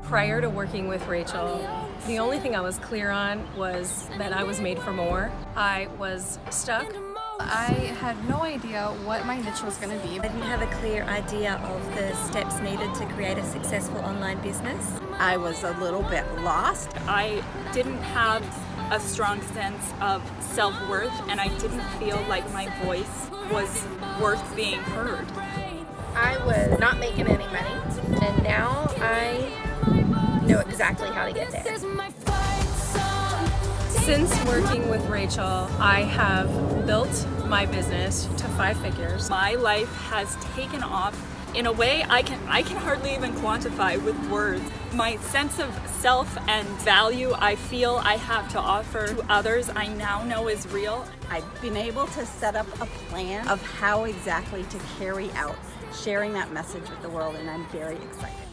Prior to working with Rachel, the only thing I was clear on was that I was made for more. I was stuck. I had no idea what my niche was going to be. I didn't have a clear idea of the steps needed to create a successful online business. I was a little bit lost. I didn't have a strong sense of self-worth, and I didn't feel like my voice was worth being heard. I was not making any money, and now I know exactly how to get there. Since working with Rachel, I have built my business to 5 figures. My life has taken off in a way I can hardly even quantify with words. My sense of self and value I feel I have to offer to others, I now know is real. I've been able to set up a plan of how exactly to carry out sharing that message with the world, and I'm very excited.